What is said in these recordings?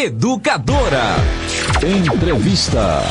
Educadora. Entrevista.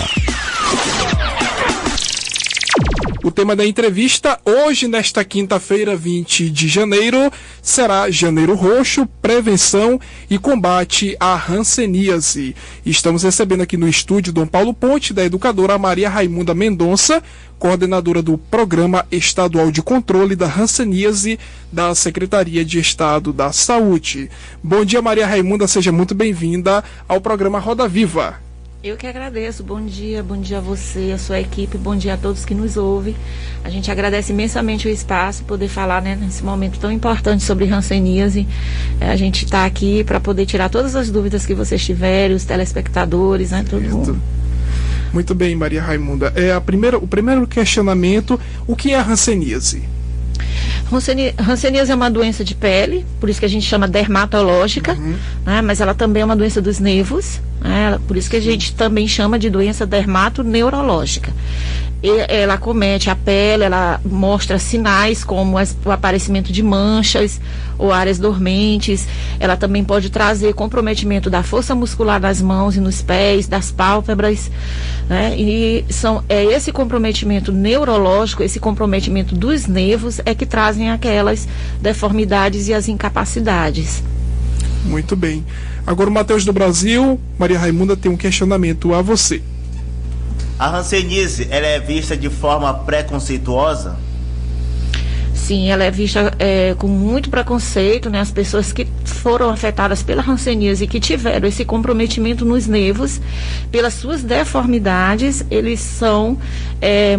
O tema da entrevista hoje, nesta quinta-feira, 20 de janeiro, será Janeiro Roxo, prevenção e combate à hanseníase. Estamos recebendo aqui no estúdio Dom Paulo Ponte, da educadora Maria Raimunda Mendonça, coordenadora do Programa Estadual de Controle da Hanseníase da Secretaria de Estado da Saúde. Bom dia, Maria Raimunda, seja muito bem-vinda ao programa Roda Viva. Eu que agradeço, bom dia a você, a sua equipe, bom dia a todos que nos ouvem. A gente agradece imensamente o espaço, poder falar, nesse momento tão importante sobre hanseníase. A gente está aqui para poder tirar todas as dúvidas que vocês tiverem, os telespectadores, todo mundo. Muito bem, Maria Raimunda. O primeiro questionamento, o que é a hanseníase? Hanseníase é uma doença de pele, por isso que a gente chama dermatológica, mas ela também é uma doença dos nervos, por isso que a gente também chama de doença dermatoneurológica. Ela acomete a pele, ela mostra sinais como o aparecimento de manchas ou áreas dormentes. Ela também pode trazer comprometimento da força muscular das mãos e nos pés, das pálpebras, e esse comprometimento neurológico, esse comprometimento dos nervos é que trazem aquelas deformidades e as incapacidades. Muito bem. Agora o Matheus do Brasil, Maria Raimunda tem um questionamento a você. A hanseníase, ela é vista de forma preconceituosa? Sim, ela é vista com muito preconceito, As pessoas que foram afetadas pela hanseníase e que tiveram esse comprometimento nos nervos, pelas suas deformidades, eles são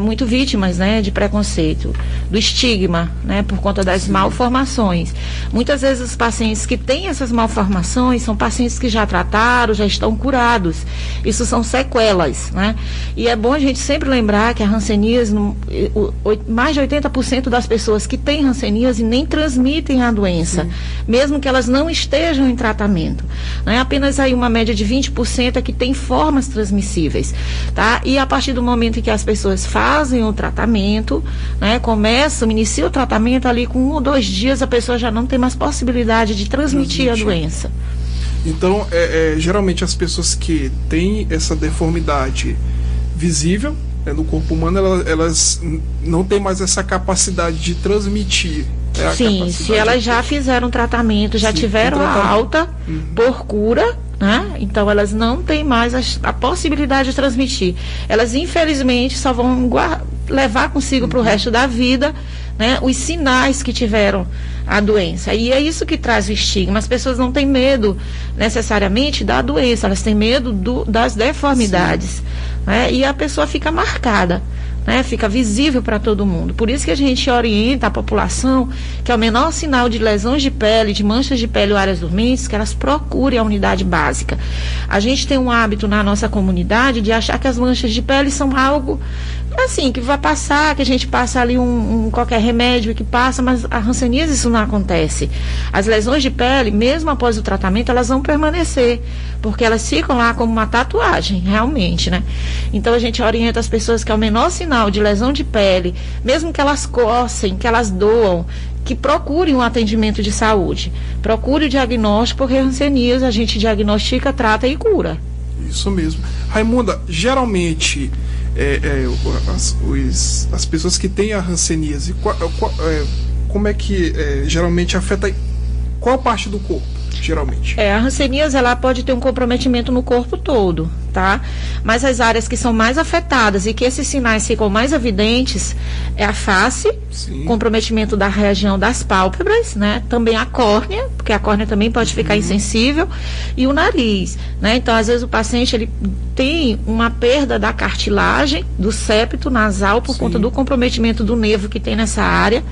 muito vítimas, de preconceito, do estigma, por conta das malformações. Muitas vezes os pacientes que têm essas malformações são pacientes que já trataram, já estão curados. Isso são sequelas, E é bom a gente sempre lembrar que a hanseníase, mais de 80% das pessoas que têm hanseníase nem transmitem a doença, mesmo que elas não estejam em tratamento. Apenas aí uma média de 20% é que tem formas transmissíveis, E a partir do momento em que as pessoas fazem o tratamento, iniciam o tratamento ali com 1 ou 2 dias, a pessoa já não tem mais possibilidade de transmitir a doença. Então, geralmente as pessoas que têm essa deformidade visível no corpo humano, elas não têm mais essa capacidade de transmitir. Sim, se elas já fizeram tratamento, já tiveram a alta por cura, então elas não têm mais a possibilidade de transmitir. Elas, infelizmente, só vão levar consigo para o resto da vida, os sinais que tiveram a doença. E é isso que traz o estigma. As pessoas não têm medo necessariamente da doença, elas têm medo das deformidades. E a pessoa fica marcada, fica visível para todo mundo. Por isso que a gente orienta a população que, ao menor sinal de lesões de pele, de manchas de pele ou áreas dormentes, que elas procurem a unidade básica. A gente tem um hábito na nossa comunidade de achar que as manchas de pele são algo assim, que vai passar, que a gente passa ali qualquer remédio que passa, mas a hanseníase isso não acontece. As lesões de pele, mesmo após o tratamento, elas vão permanecer, porque elas ficam lá como uma tatuagem, realmente, Então a gente orienta as pessoas que, ao menor sinal de lesão de pele, mesmo que elas cocem, que elas doam, que procurem um atendimento de saúde. Procure o diagnóstico, porque a hanseníase a gente diagnostica, trata e cura. Isso mesmo. Raimunda, geralmente as pessoas que têm a hanseníase, como é que geralmente afeta qual parte do corpo, geralmente? A hanseníase, ela pode ter um comprometimento no corpo todo, Mas as áreas que são mais afetadas e que esses sinais ficam mais evidentes é a face, comprometimento da região das pálpebras, Também a córnea, porque a córnea também pode ficar insensível, e o nariz, Então, às vezes o paciente ele tem uma perda da cartilagem do septo nasal por conta do comprometimento do nervo que tem nessa área,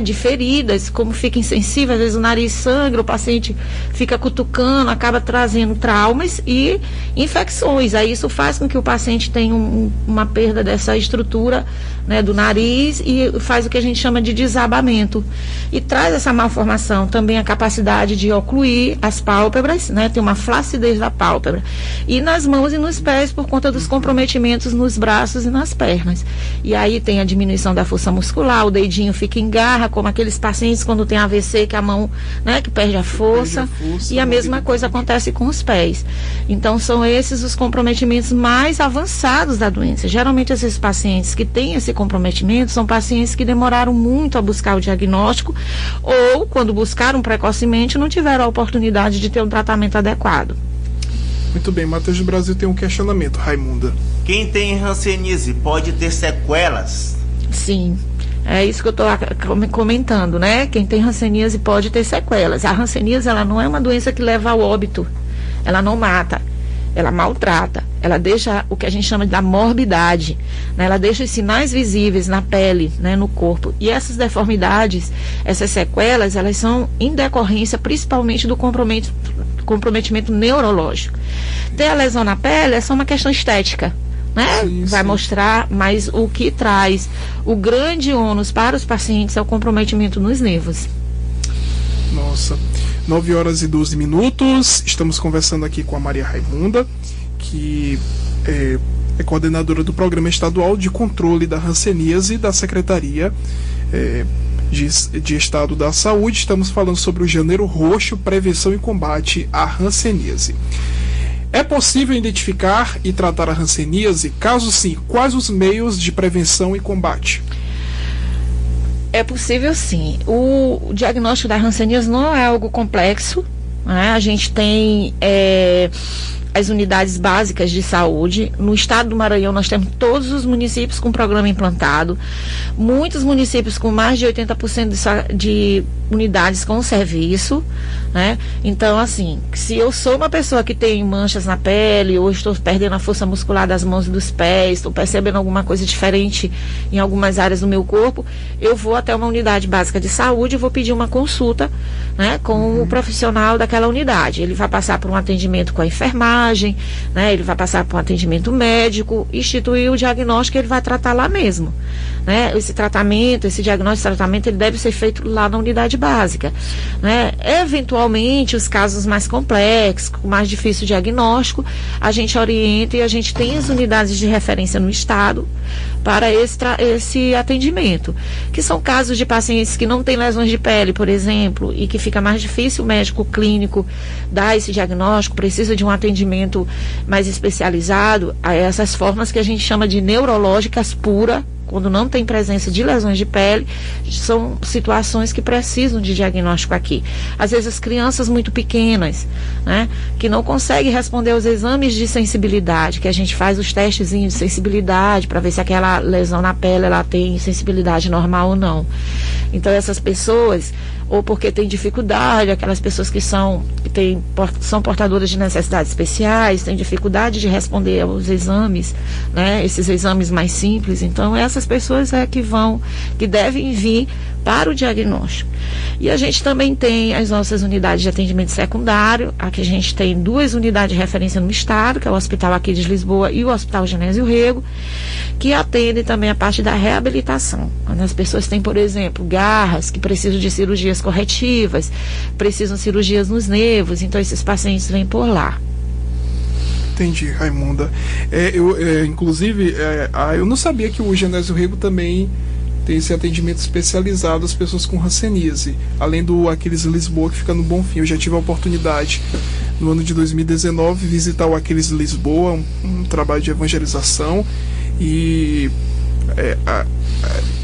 De feridas, como fica insensível, às vezes o nariz sangra, o paciente fica cutucando, acaba trazendo traumas e infecções infecções. Aí isso faz com que o paciente tenha uma perda dessa estrutura, né, do nariz, e faz o que a gente chama de desabamento. E traz essa malformação também a capacidade de ocluir as pálpebras, né, tem uma flacidez da pálpebra. E nas mãos e nos pés, por conta dos comprometimentos nos braços e nas pernas. E aí tem a diminuição da força muscular, o dedinho fica em garra, como aqueles pacientes quando tem AVC, que a mão, né, que perde a força. E a mesma coisa acontece com os pés. Então são esses os comprometimentos mais avançados da doença. Geralmente esses pacientes que têm esse comprometimento são pacientes que demoraram muito a buscar o diagnóstico, ou quando buscaram precocemente não tiveram a oportunidade de ter um tratamento adequado. Muito bem, Matheus do Brasil tem um questionamento, Raimunda. Quem tem hanseníase pode ter sequelas? Sim, é isso que eu estou comentando, né? Quem tem hanseníase pode ter sequelas. A hanseníase, ela não é uma doença que leva ao óbito, ela não mata, ela maltrata, ela deixa o que a gente chama da morbidade, né? Ela deixa os sinais visíveis na pele, né, no corpo. E essas deformidades, essas sequelas, elas são em decorrência principalmente do comprometimento neurológico. Ter a lesão na pele é só uma questão estética, né? Vai mostrar, mas o que traz o grande ônus para os pacientes é o comprometimento nos nervos. Nossa, 9h12. Estamos conversando aqui com a Maria Raimunda, que é coordenadora do Programa Estadual de Controle da Hanseníase da Secretaria de Estado da Saúde. Estamos falando sobre o Janeiro Roxo, prevenção e combate à hanseníase. É possível identificar e tratar a hanseníase? Caso sim, quais os meios de prevenção e combate? É possível sim. O diagnóstico da hanseníase não é algo complexo, né? A gente tem as unidades básicas de saúde. No estado do Maranhão nós temos todos os municípios com programa implantado, muitos municípios com mais de 80% de unidades com serviço, né? Então, assim, se eu sou uma pessoa que tem manchas na pele, ou estou perdendo a força muscular das mãos e dos pés, estou percebendo alguma coisa diferente em algumas áreas do meu corpo, eu vou até uma unidade básica de saúde e vou pedir uma consulta, né, com o profissional daquela unidade. Ele vai passar por um atendimento com a enfermagem, né, ele vai passar por um atendimento médico, instituir o diagnóstico, ele vai tratar lá mesmo, né? Esse tratamento, esse diagnóstico, tratamento, ele deve ser feito lá na unidade básica, né? Eventualmente, os casos mais complexos, com mais difícil diagnóstico, a gente orienta e a gente tem as unidades de referência no estado para esse atendimento, que são casos de pacientes que não têm lesões de pele, por exemplo, e que fica mais difícil o médico clínico dar esse diagnóstico, precisa de um atendimento mais especializado, a essas formas que a gente chama de neurológicas pura, quando não tem presença de lesões de pele, são situações que precisam de diagnóstico aqui. Às vezes as crianças muito pequenas, né, que não conseguem responder aos exames de sensibilidade, que a gente faz os testezinhos de sensibilidade para ver se aquela lesão na pele ela tem sensibilidade normal ou não. Então essas pessoas, ou porque tem dificuldade, aquelas pessoas que são portadoras de necessidades especiais, têm dificuldade de responder aos exames, né, esses exames mais simples. Então essas pessoas que devem vir para o diagnóstico. E a gente também tem as nossas unidades de atendimento secundário. Aqui a gente tem 2 unidades de referência no estado, que é o Hospital aqui de Lisboa e o Hospital Genésio Rego, que atendem também a parte da reabilitação. Quando as pessoas têm, por exemplo, garras que precisam de cirurgias corretivas, precisam de cirurgias nos nervos, então esses pacientes vêm por lá. Entendi, Raimunda. Inclusive, eu não sabia que o Genésio Rego também tem esse atendimento especializado às pessoas com hanseníase, além do Aquiles Lisboa, que fica no Bonfim. Eu já tive a oportunidade, no ano de 2019, visitar o Aquiles Lisboa, um trabalho de evangelização, e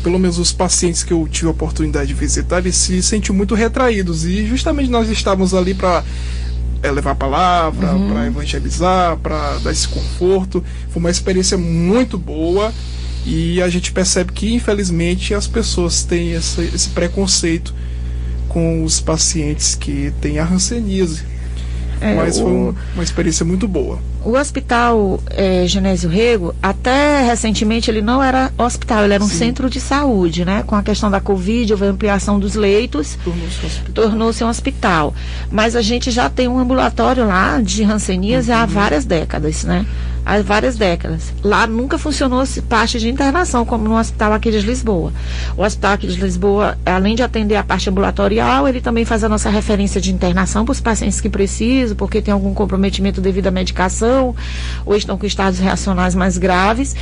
pelo menos os pacientes que eu tive a oportunidade de visitar, eles se sentiam muito retraídos, e justamente nós estávamos ali para levar a palavra, para evangelizar, para dar esse conforto. Foi uma experiência muito boa, e a gente percebe que, infelizmente, as pessoas têm esse preconceito com os pacientes que têm a hanseníase. Mas foi uma experiência muito boa. O hospital Genésio Rego, até recentemente ele não era hospital, ele era um centro de saúde, né? Com a questão da Covid, houve a ampliação dos leitos, tornou-se um hospital. Mas a gente já tem um ambulatório lá de hanseníase há várias décadas, né? Há várias décadas. Lá nunca funcionou parte de internação, como no hospital aqui de Lisboa. O hospital aqui de Lisboa, além de atender a parte ambulatorial, ele também faz a nossa referência de internação para os pacientes que precisam, porque tem algum comprometimento devido à medicação, ou estão com estados reacionais mais graves.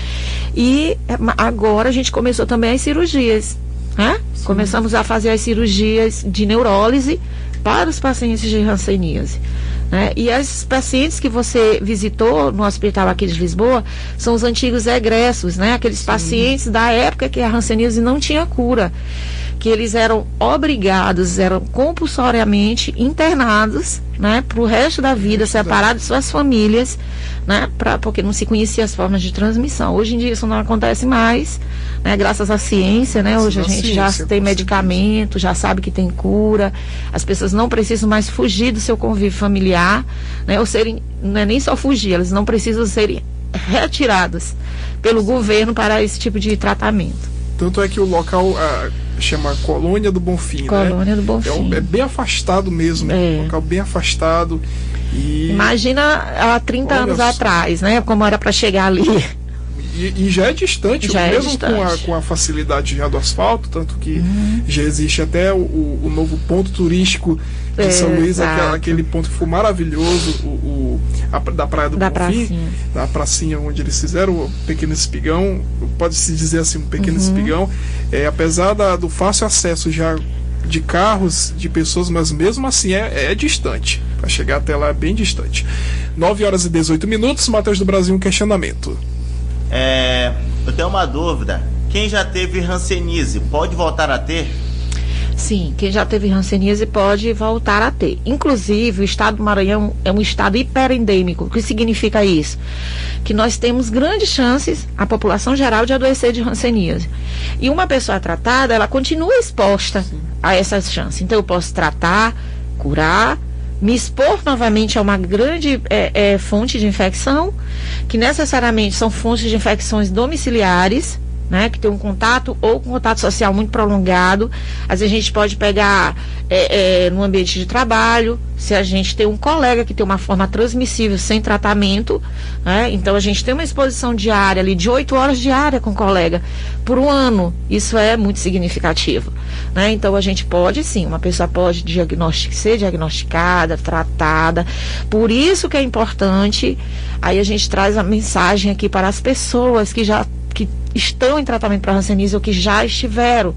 E agora a gente começou também as cirurgias, né? Começamos a fazer as cirurgias de neurólise para os pacientes de hanseníase. Né? E as pacientes que você visitou no hospital aqui de Lisboa são os antigos egressos, né? Aqueles pacientes da época que a hanseníase não tinha cura, que eles eram obrigados, eram compulsoriamente internados, né, para o resto da vida, separados de suas famílias, né, porque não se conhecia as formas de transmissão. Hoje em dia isso não acontece mais, né, graças à ciência, né? Hoje a gente já tem medicamento, já sabe que tem cura, as pessoas não precisam mais fugir do seu convívio familiar, né, ou serem, não é nem só fugir, elas não precisam serem retiradas pelo governo para esse tipo de tratamento. Tanto é que o local chama Colônia do Bonfim, Colônia do Bonfim. É bem afastado mesmo, um local bem afastado. E... Imagina há 30 anos atrás, né? Como era para chegar ali. E já é distante, mesmo com a facilidade já do asfalto, tanto que já existe até o novo ponto turístico de São Luís, aquele ponto que foi maravilhoso, da Praia do Bonfim, da pracinha onde eles fizeram o Pequeno Espigão, pode-se dizer assim, um pequeno espigão, apesar do fácil acesso já de carros, de pessoas, mas mesmo assim é distante, para chegar até lá é bem distante. 9h18, Matheus do Brasil, um questionamento. Eu tenho uma dúvida. Quem já teve hanseníase pode voltar a ter? Sim, quem já teve hanseníase pode voltar a ter. Inclusive, o estado do Maranhão é um estado hiperendêmico. O que significa isso? Que nós temos grandes chances, a população geral, de adoecer de hanseníase. E uma pessoa tratada, ela continua exposta a essas chances. Então, eu posso tratar, curar, me expor novamente a uma grande fonte de infecção, que necessariamente são fontes de infecções domiciliares, né, que tem um contato ou um contato social muito prolongado. Às vezes a gente pode pegar no ambiente de trabalho, se a gente tem um colega que tem uma forma transmissível sem tratamento, né, então a gente tem uma exposição diária ali de 8 horas diária com o colega por um ano, isso é muito significativo, né? Então a gente pode sim, uma pessoa pode ser diagnosticada, tratada. Por isso que é importante, aí a gente traz a mensagem aqui para as pessoas que estão em tratamento para hanseníase ou que já estiveram,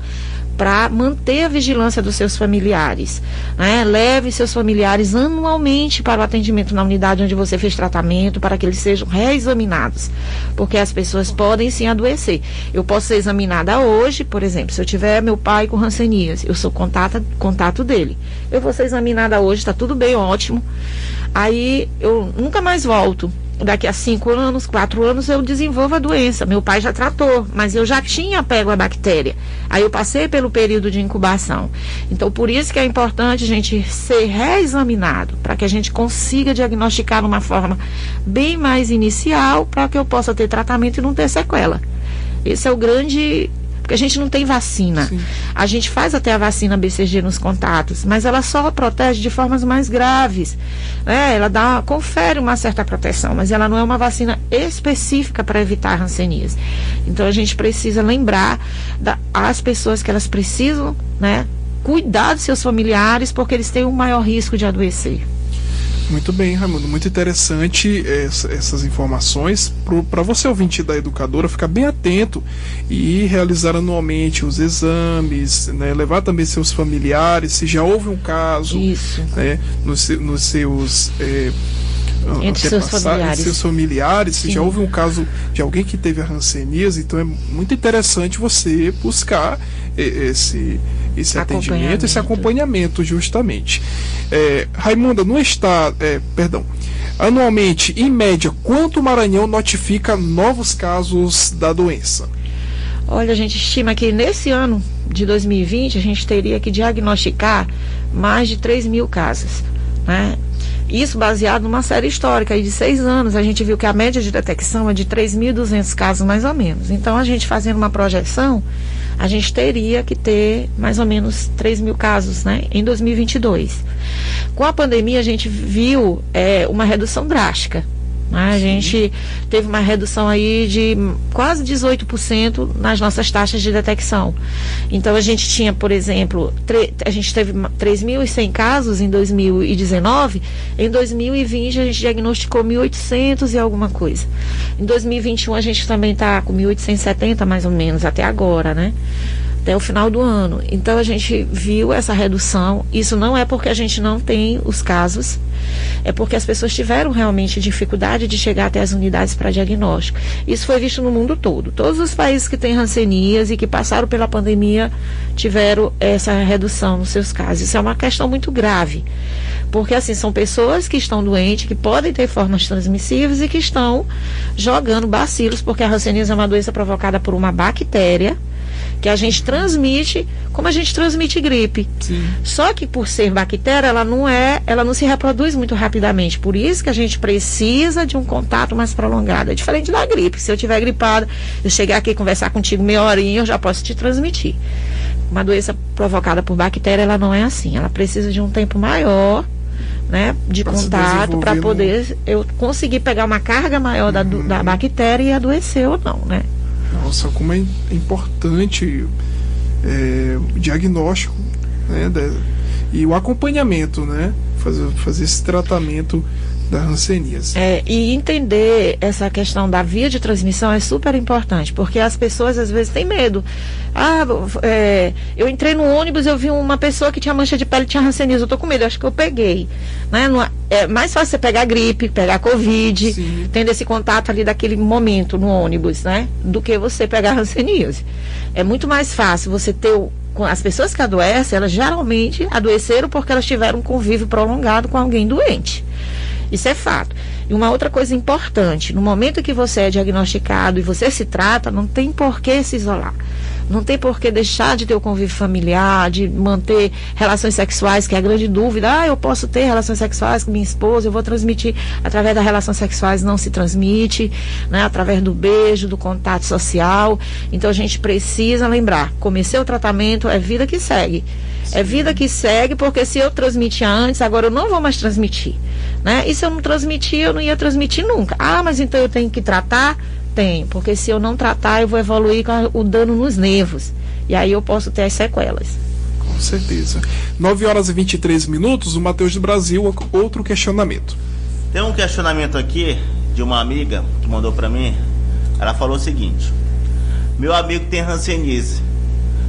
para manter a vigilância dos seus familiares, né? Leve seus familiares anualmente para o atendimento na unidade onde você fez tratamento, para que eles sejam reexaminados, porque as pessoas podem sim adoecer. Eu posso ser examinada hoje, por exemplo, se eu tiver meu pai com hanseníase, eu sou contato dele, eu vou ser examinada hoje, está tudo bem, ótimo, aí eu nunca mais volto. Daqui a 5 anos, 4 anos, eu desenvolvo a doença. Meu pai já tratou, mas eu já tinha pego a bactéria. Aí eu passei pelo período de incubação. Então, por isso que é importante a gente ser reexaminado, para que a gente consiga diagnosticar de uma forma bem mais inicial, para que eu possa ter tratamento e não ter sequela. Esse é o grande... Porque a gente não tem vacina. Sim. A gente faz até a vacina BCG nos contatos, mas ela só protege de formas mais graves, né? Ela confere uma certa proteção, mas ela não é uma vacina específica para evitar a hanseníase. Então a gente precisa lembrar as pessoas que elas precisam, né, cuidar dos seus familiares, porque eles têm um maior risco de adoecer. Muito bem, Raimundo, muito interessante essas informações. Para você, ouvinte da Educadora, ficar bem atento e realizar anualmente os exames, né, levar também seus familiares, se já houve um caso, né, nos seus entre seus familiares, se já houve um caso de alguém que teve a hanseníase, então é muito interessante você buscar esse atendimento, esse acompanhamento, justamente. Raimunda, anualmente, em média, quanto o Maranhão notifica novos casos da doença? Olha, a gente estima que nesse ano de 2020 a gente teria que diagnosticar mais de 3.000 casos, né? Isso baseado numa série histórica aí de 6 anos, a gente viu que a média de detecção é de 3.200 casos mais ou menos. Então, a gente fazendo uma projeção, a gente teria que ter mais ou menos 3.000 casos, né, em 2022. Com a pandemia, a gente viu uma redução drástica. A gente teve uma redução aí de quase 18% nas nossas taxas de detecção. Então, a gente tinha, por exemplo, a gente teve 3.100 casos em 2019. Em 2020, a gente diagnosticou 1.800 e alguma coisa. Em 2021, a gente também está com 1.870, mais ou menos, até agora, né? Até o final do ano. Então, a gente viu essa redução. Isso não é porque a gente não tem os casos, é porque as pessoas tiveram realmente dificuldade de chegar até as unidades para diagnóstico. Isso foi visto no mundo todo. Todos os países que têm hanseníase e que passaram pela pandemia tiveram essa redução nos seus casos. Isso é uma questão muito grave, porque assim, são pessoas que estão doentes, que podem ter formas transmissíveis e que estão jogando bacilos, porque a hanseníase é uma doença provocada por uma bactéria que a gente transmite como a gente transmite gripe. Sim. Só que por ser bactéria, ela não se reproduz muito rapidamente. Por isso que a gente precisa de um contato mais prolongado. É diferente da gripe. Se eu estiver gripada, eu chegar aqui e conversar contigo meia horinha, eu já posso te transmitir. Uma doença provocada por bactéria, ela não é assim. Ela precisa de um tempo maior, né, de contato para poder eu conseguir pegar uma carga maior da bactéria e adoecer ou não, né? Nossa, como é importante o diagnóstico, né, e o acompanhamento, né, fazer esse tratamento da hanseníase. E entender essa questão da via de transmissão é super importante, porque as pessoas às vezes têm medo. Eu entrei no ônibus, eu vi uma pessoa que tinha mancha de pele, tinha hanseníase, eu tô com medo, eu acho que eu peguei, né? É mais fácil você pegar gripe, pegar covid, sim, tendo esse contato ali daquele momento no ônibus, né, do que você pegar hanseníase. É muito mais fácil você ter as pessoas que adoecem, elas geralmente adoeceram porque elas tiveram um convívio prolongado com alguém doente. Isso é fato. E uma outra coisa importante, no momento que você é diagnosticado e você se trata, não tem por que se isolar. Não tem por que deixar de ter o convívio familiar, de manter relações sexuais, que é a grande dúvida. Eu posso ter relações sexuais com minha esposa, eu vou transmitir. Através das relações sexuais não se transmite, né? Através do beijo, do contato social. Então a gente precisa lembrar, comecei o tratamento, é vida que segue. Sim. É vida que segue, porque se eu transmitia antes, agora eu não vou mais transmitir, né? E se eu não transmitir, eu não ia transmitir nunca. Mas então eu tenho que tratar? Tenho, porque se eu não tratar, eu vou evoluir com o dano nos nervos. E aí eu posso ter as sequelas. Com certeza. 9h23, o Matheus do Brasil, outro questionamento. Tem um questionamento aqui de uma amiga que mandou para mim. Ela falou o seguinte: meu amigo tem hanseníase,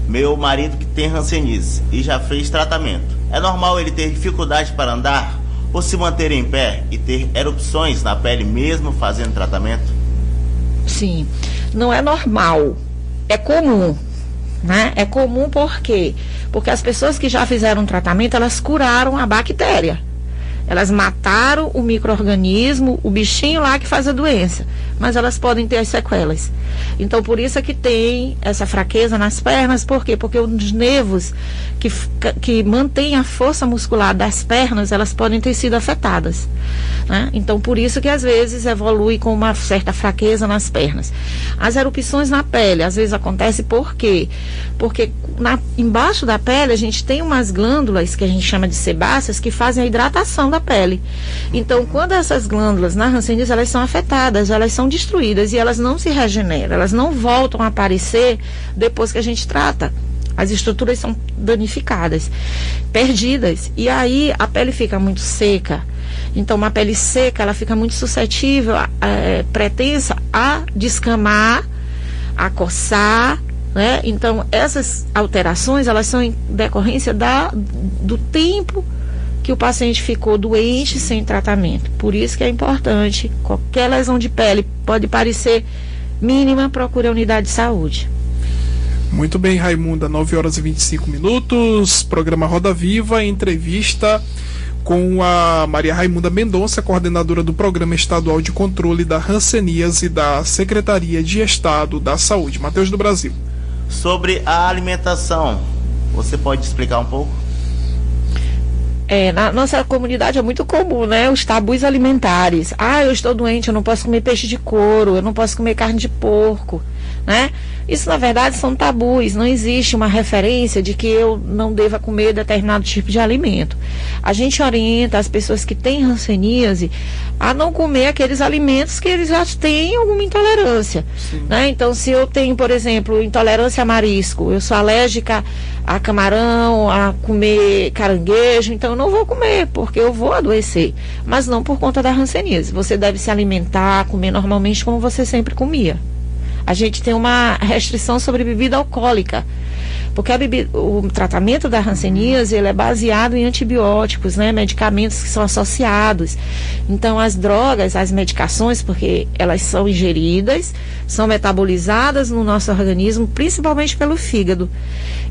meu marido que tem hanseníase e já fez tratamento. É normal ele ter dificuldade para andar ou se manter em pé e ter erupções na pele mesmo fazendo tratamento? Sim, não é normal, é comum, né? É comum por quê? Porque as pessoas que já fizeram um tratamento, elas curaram a bactéria. Elas mataram o micro-organismo, o bichinho lá que faz a doença, mas elas podem ter as sequelas. Então, por isso é que tem essa fraqueza nas pernas. Por quê? Porque os nervos que mantêm a força muscular das pernas, elas podem ter sido afetadas, né? Então, por isso que às vezes evolui com uma certa fraqueza nas pernas. As erupções na pele, às vezes acontece por quê? Porque embaixo da pele a gente tem umas glândulas que a gente chama de sebáceas que fazem a hidratação da pele. Então, quando essas glândulas na hanseníase, elas são afetadas, elas são destruídas e elas não se regeneram, elas não voltam a aparecer depois que a gente trata. As estruturas são danificadas, perdidas, e aí a pele fica muito seca. Então, uma pele seca, ela fica muito suscetível, pretensa a descamar, a coçar, né? Então, essas alterações, elas são em decorrência do tempo que o paciente ficou doente sem tratamento. Por isso que é importante, qualquer lesão de pele pode parecer mínima, procure a unidade de saúde. Muito bem, Raimunda, 9h25, programa Roda Viva, entrevista com a Maria Raimunda Mendonça, coordenadora do Programa Estadual de Controle da Hanseníase da Secretaria de Estado da Saúde. Matheus do Brasil. Sobre a alimentação, você pode explicar um pouco? Na nossa comunidade é muito comum, né? Os tabus alimentares. Eu estou doente, eu não posso comer peixe de couro, eu não posso comer carne de porco, né? Isso, na verdade, são tabus. Não existe uma referência de que eu não deva comer determinado tipo de alimento. A gente orienta as pessoas que têm hanseníase a não comer aqueles alimentos que eles já têm alguma intolerância, né? Então, se eu tenho, por exemplo, intolerância a marisco, eu sou alérgica a camarão, a comer caranguejo, então eu não vou comer, porque eu vou adoecer, mas não por conta da hanseníase. Você deve se alimentar, comer normalmente como você sempre comia. A gente tem uma restrição sobre bebida alcoólica, porque o tratamento da hanseníase ele é baseado em antibióticos, né, medicamentos que são associados. Então, as drogas, as medicações, porque elas são ingeridas, são metabolizadas no nosso organismo, principalmente pelo fígado.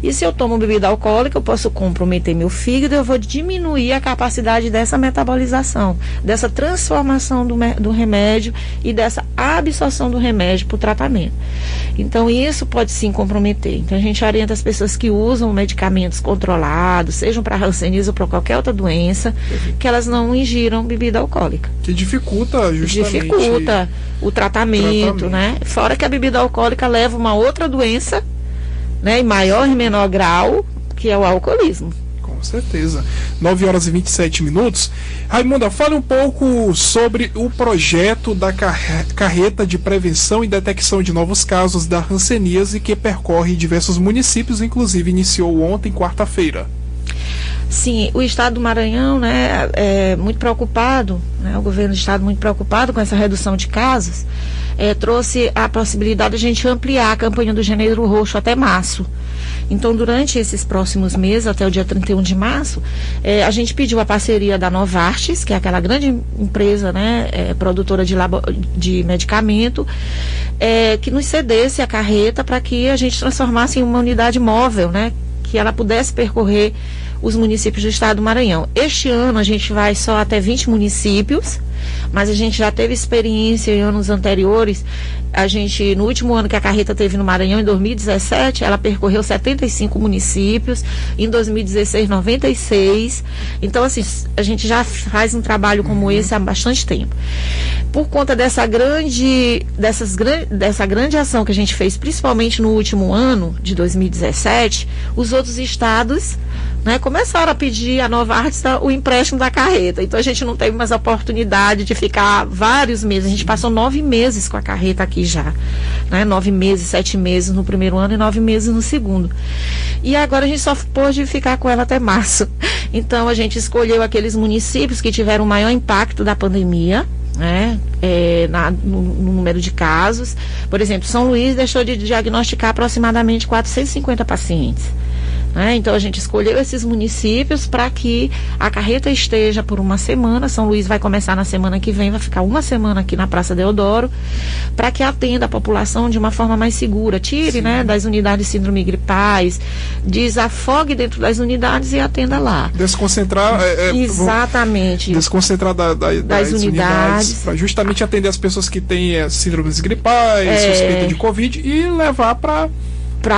E se eu tomo bebida alcoólica, eu posso comprometer meu fígado, eu vou diminuir a capacidade dessa metabolização, dessa transformação do remédio e dessa absorção do remédio para o tratamento. Então, isso pode sim comprometer. Então, a gente orienta as pessoas que usam medicamentos controlados, sejam para hanseníase ou para qualquer outra doença, que elas não ingiram bebida alcoólica. Que dificulta justamente... Dificulta o tratamento, né? Fora que a bebida alcoólica leva uma outra doença, né, em maior e menor grau, que é o alcoolismo. Com certeza. 9h27. Raimunda, fale um pouco sobre o projeto da carreta de prevenção e detecção de novos casos da hanseníase que percorre diversos municípios, inclusive iniciou ontem, quarta-feira. Sim, o estado do Maranhão, né, é muito preocupado, né, o governo do estado muito preocupado com essa redução de casos, trouxe a possibilidade de a gente ampliar a campanha do Janeiro Roxo até março. Então, durante esses próximos meses, até o dia 31 de março, a gente pediu a parceria da Novartis, que é aquela grande empresa, né, produtora de medicamento, que nos cedesse a carreta para que a gente transformasse em uma unidade móvel, né, que ela pudesse percorrer os municípios do estado do Maranhão. Este ano a gente vai só até 20 municípios, mas a gente já teve experiência em anos anteriores. A gente, no último ano que a carreta teve no Maranhão, em 2017, ela percorreu 75 municípios, em 2016, 96. Então, assim, a gente já faz um trabalho como esse há bastante tempo. Por conta dessa grande ação que a gente fez, principalmente no último ano, de 2017, os outros estados, né, começaram a pedir a Novartis o empréstimo da carreta. Então, a gente não teve mais a oportunidade de ficar vários meses. A gente passou 9 meses com a carreta aqui já, né? 9 meses, 7 meses no primeiro ano e 9 meses no segundo. E agora a gente só pôde ficar com ela até março. Então, a gente escolheu aqueles municípios que tiveram o maior impacto da pandemia, né? No número de casos. Por exemplo, São Luís deixou de diagnosticar aproximadamente 450 pacientes. Então a gente escolheu esses municípios para que a carreta esteja por uma semana. São Luís vai começar na semana que vem, vai ficar uma semana aqui na Praça Deodoro, para que atenda a população de uma forma mais segura, tire, né, das unidades de síndrome gripais, desafogue dentro das unidades e atenda lá. Desconcentrar exatamente. Desconcentrar das unidades para justamente atender as pessoas que têm síndromes gripais, suspeita de Covid, e levar para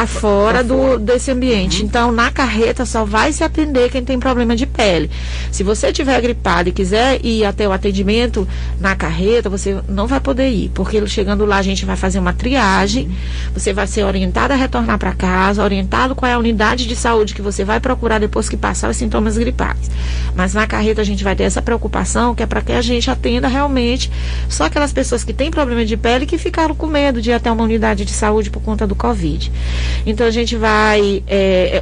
fora desse ambiente. Então, na carreta só vai se atender quem tem problema de pele. Se você estiver gripado e quiser ir até o atendimento na carreta, você não vai poder ir, porque chegando lá a gente vai fazer uma triagem, você vai ser orientado a retornar para casa, orientado qual é a unidade de saúde que você vai procurar depois que passar os sintomas gripais. Mas na carreta a gente vai ter essa preocupação, que é para que a gente atenda realmente só aquelas pessoas que têm problema de pele e que ficaram com medo de ir até uma unidade de saúde por conta do Covid. Então a gente vai,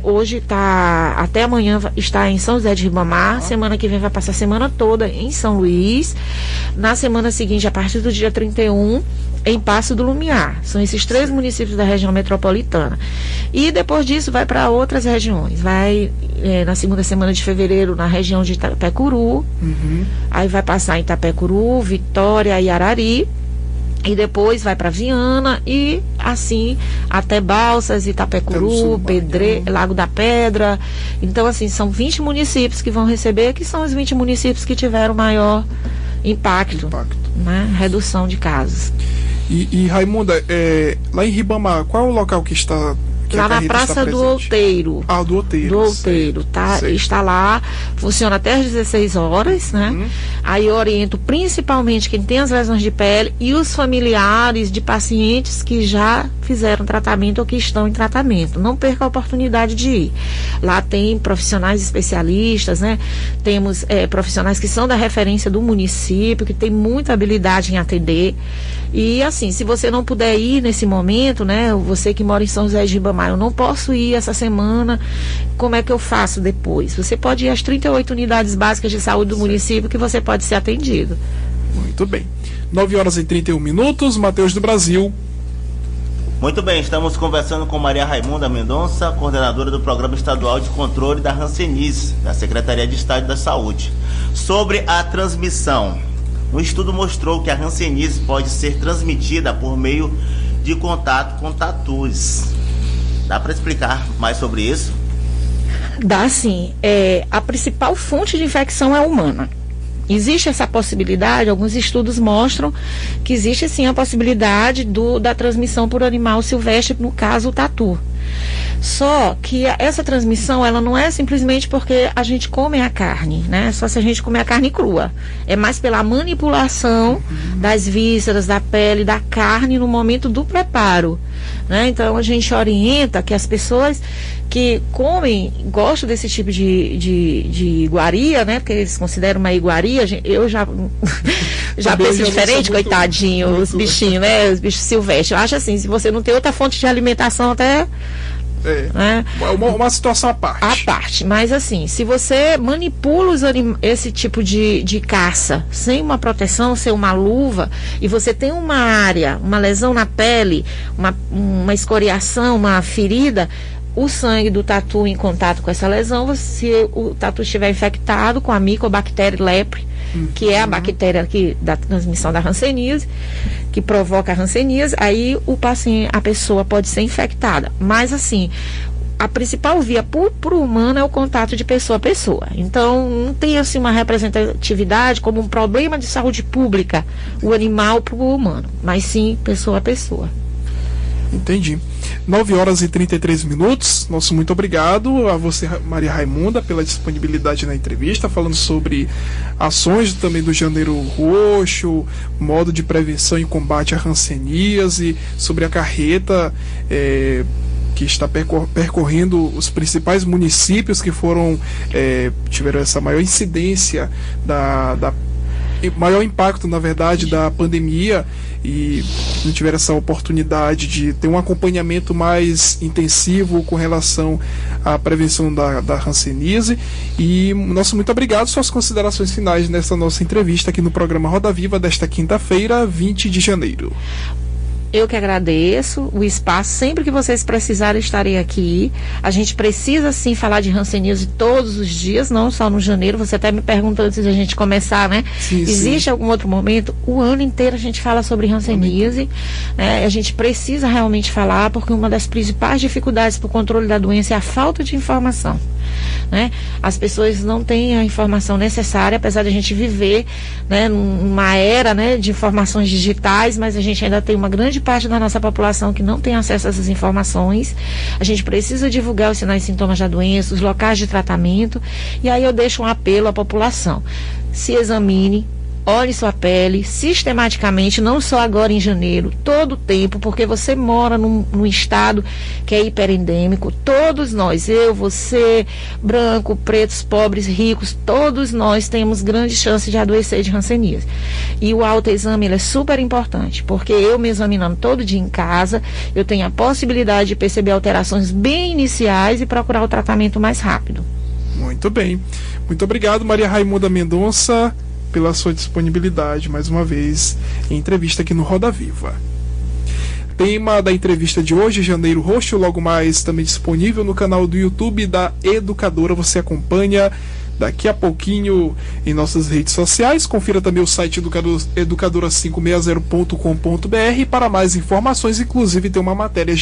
hoje está, até amanhã está em São José de Ribamar, semana que vem vai passar a semana toda em São Luís, na semana seguinte, a partir do dia 31, em Passo do Lumiar. São esses 3 municípios da região metropolitana. E depois disso vai para outras regiões. Vai na segunda semana de fevereiro na região de Itapecuru, aí vai passar em Itapecuru, Vitória e Arari. E depois vai para Viana e assim até Balsas, Itapecuru, Lago da Pedra. Então, assim, são 20 municípios que vão receber, que são os 20 municípios que tiveram maior impacto. Né? Redução de casos. E Raimunda, lá em Ribamar, qual é o local que está que lá a na carreta está Praça do presente? Outeiro. Ah, do Outeiro. Do Outeiro, tá? Sei. Está lá, funciona até às 16 horas, né? Aí eu oriento principalmente quem tem as lesões de pele e os familiares de pacientes que já fizeram tratamento ou que estão em tratamento. Não perca a oportunidade de ir. Lá tem profissionais especialistas, né? Temos profissionais que são da referência do município, que tem muita habilidade em atender. E assim, se você não puder ir nesse momento, né? Você que mora em São José de Ribamar, eu não posso ir essa semana, como é que eu faço depois? Você pode ir às 38 unidades básicas de saúde do município que você pode ser atendido. Muito bem. 9h31, Matheus do Brasil. Muito bem, estamos conversando com Maria Raimunda Mendonça, coordenadora do Programa Estadual de Controle da Hanseníase, da Secretaria de Estado da Saúde. Sobre a transmissão, um estudo mostrou que a hanseníase pode ser transmitida por meio de contato com tatus. Dá para explicar mais sobre isso? Dá sim. A principal fonte de infecção é humana. Existe essa possibilidade, alguns estudos mostram que existe sim a possibilidade da transmissão por animal silvestre, no caso o tatu. Só que essa transmissão, ela não é simplesmente porque a gente come a carne, né? Só se a gente comer a carne crua. É mais pela manipulação das vísceras, da pele, da carne no momento do preparo, né? Então a gente orienta que as pessoas que comem, gostam desse tipo de iguaria, né? Porque eles consideram uma iguaria, eu já penso diferente, coitadinho, os bichinhos, né? Os bichos silvestres. Eu acho assim, se você não tem outra fonte de alimentação, até... né? Uma situação à parte. À parte, mas assim, se você manipula esse tipo de caça sem uma proteção, sem uma luva, e você tem uma área, uma lesão na pele, uma escoriação, uma ferida, o sangue do tatu em contato com essa lesão, se o tatu estiver infectado com a Mycobacterium leprae, que é a bactéria aqui da transmissão da hanseníase, que provoca a hanseníase, aí a pessoa pode ser infectada. Mas assim, a principal via para o humano é o contato de pessoa a pessoa. Então, não tem assim uma representatividade como um problema de saúde pública, o animal para o humano, mas sim pessoa a pessoa. Entendi. 9h33. Nosso muito obrigado a você, Maria Raimunda, pela disponibilidade na entrevista, falando sobre ações também do Janeiro Roxo, modo de prevenção e combate à hanseníase, sobre a carreta que está percorrendo os principais municípios que tiveram essa maior incidência maior impacto, na verdade, da pandemia, e não tiveram essa oportunidade de ter um acompanhamento mais intensivo com relação à prevenção da hanseníase. E nosso muito obrigado. Suas considerações finais nessa nossa entrevista aqui no programa Roda Viva desta quinta-feira, 20 de janeiro. Eu que agradeço o espaço. Sempre que vocês precisarem, estarei aqui. A gente precisa sim falar de hanseníase todos os dias, não só no janeiro. Você até me perguntou antes de a gente começar, né? Sim, existe algum outro momento? O ano inteiro a gente fala sobre hanseníase, né? A gente precisa realmente falar, porque uma das principais dificuldades para o controle da doença é a falta de informação, né? As pessoas não têm a informação necessária, apesar de a gente viver, né, numa era, né, de informações digitais, mas a gente ainda tem uma grande parte da nossa população que não tem acesso a essas informações. A gente precisa divulgar os sinais e sintomas da doença, os locais de tratamento, e aí eu deixo um apelo à população: se examine, olhe sua pele sistematicamente, não só agora em janeiro, todo o tempo, porque você mora num estado que é hiperendêmico. Todos nós, eu, você, branco, pretos, pobres, ricos, todos nós temos grande chance de adoecer de hanseníase. E o autoexame, ele é super importante, porque eu me examinando todo dia em casa, eu tenho a possibilidade de perceber alterações bem iniciais e procurar o tratamento mais rápido. Muito bem. Muito obrigado, Maria Raimunda Mendonça, pela sua disponibilidade, mais uma vez, em entrevista aqui no Roda Viva. Tema da entrevista de hoje, Janeiro Roxo, logo mais também disponível no canal do YouTube da Educadora. Você acompanha daqui a pouquinho em nossas redes sociais. Confira também o site educadora560.com.br para mais informações, inclusive tem uma matéria